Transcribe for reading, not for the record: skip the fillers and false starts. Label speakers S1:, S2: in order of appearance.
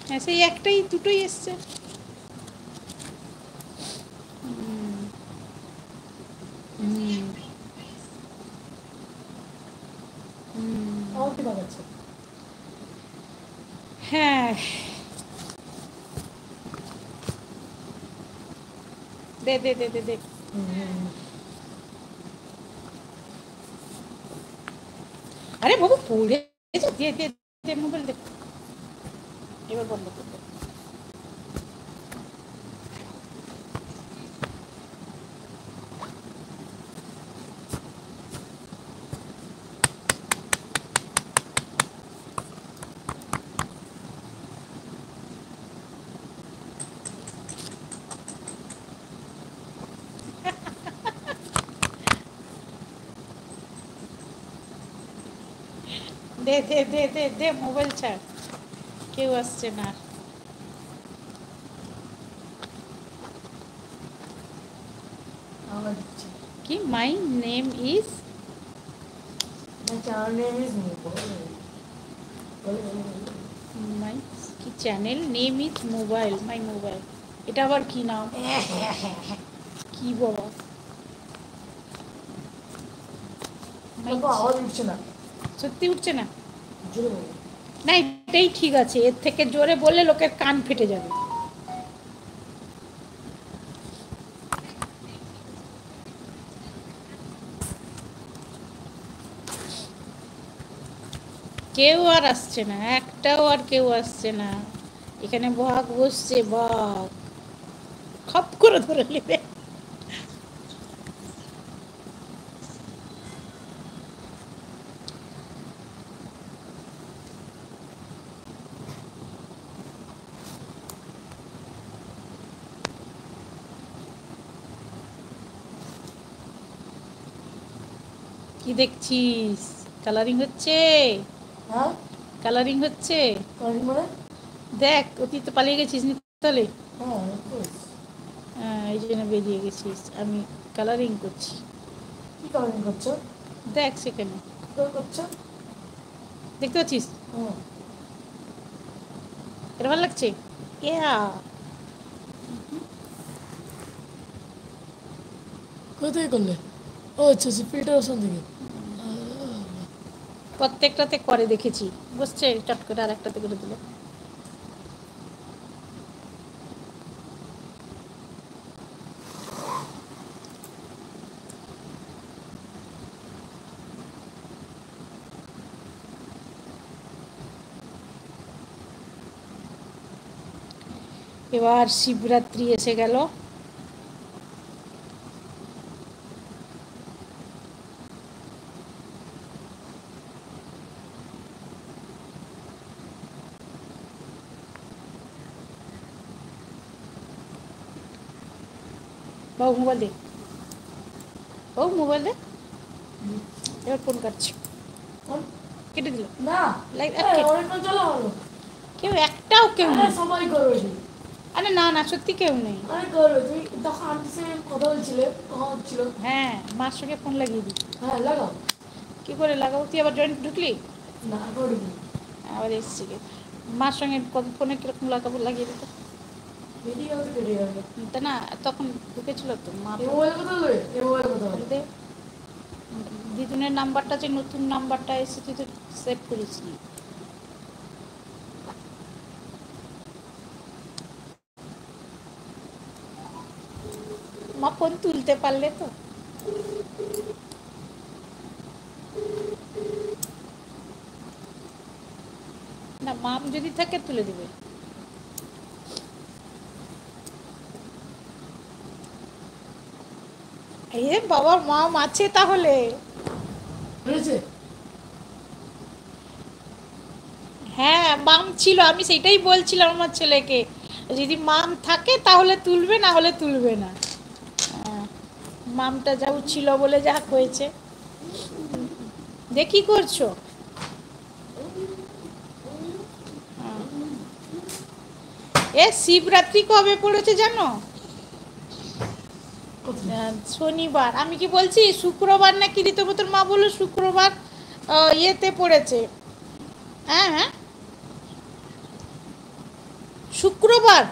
S1: হ্যাঁ সেই একটাই দুটোই এসছে। হ্যাঁ দে দে দে দে দে আরে বাবু পড়ে দে দে দে মোবাইল দে এবার বন্ধ করবে। দে দে দে দে দে মোবাইল ছাড়, কেউ আসছে না। কি মাই নেম ইজ মাই কি channel name is mobile my mobile, এটা আবার কি নাম কি বাবা সত্যি উঠছে না না এটাই ঠিক আছে, এর থেকে জোরে বললে লোকের কান ফেটে যাবে। কেউ আর আসছে না, একটাও আর কেউ আসছে না। এখানে বাঘ বসছে, বাঘ খপ করে ধরে নেবে। কি দেখছিস? কালারিং হচ্ছে, কালারিং হচ্ছে। দেখ অতীত পালিয়ে গেছিস নি তাহলে? হ্যাঁ এই জন্য বেরিয়ে গেছিস, আমি কালারিং করছি।
S2: কি কালারিং করছো?
S1: দেখ সেখানে
S2: করছো
S1: দেখতে পাচ্ছিস? এটা ভালো লাগছে। ইয়া
S2: কোথায় করলে? ও আচ্ছা ফিল্টার অপশন থেকে।
S1: প্রত্যেকটাতে করে দেখেছি, বসছে চট করে আর একটাতে করে দিল। এবার শিবরাত্রি এসে গেল। বাবু মোবাইল দে, বাবু মোবাইল দে। এবার ফোন কাটছি, কেটে দিল
S2: না
S1: লাইক
S2: অনেকক্ষণ চলো হলো।
S1: কেউ একটাও কেউ নেই।
S2: সবাই করো।
S1: আরে না না সত্যি কেউ নেই।
S2: আরে করো তুমি তখন আন্টির সঙ্গে কথা বলছিলে তখন হচ্ছিল।
S1: হ্যাঁ মার সঙ্গে ফোন লাগিয়ে দিই।
S2: হ্যাঁ লাগাও।
S1: কি করে লাগাবো? তুই আবার জয়েন্ট ঢুকলি?
S2: না করবি
S1: আবার এসছি মার সঙ্গে ফোনে কিরকম লাগাবো, লাগিয়ে দিত তা না, তখন ঢুকেছিল তো মা। দিদুনের নাম্বারটা যে নতুন নাম্বারটা এসে তুই তো সেভ করিস নি। মা ফোন তুলতে পারলে তো। না মাম যদি থাকে তুলে দিবে। এ বাবার মাম আছে তাহলে। হ্যাঁ মাম ছিল, আমি সেটাই বলছিলাম আমার ছেলেকে, যদি মাম থাকে তাহলে তুলবে, না হলে তুলবে না। মামটা যা ছিল বলে যা হয়েছে। দেখি করছো এ শিবরাত্রি কবে পড়েছে জানো? শনিবার। আমি কি বলছি শুক্রবার নাকি ঋতুব্রতর মা বললো শুক্রবার ইয়েতে পড়েছে। হ্যাঁ হ্যাঁ শুক্রবার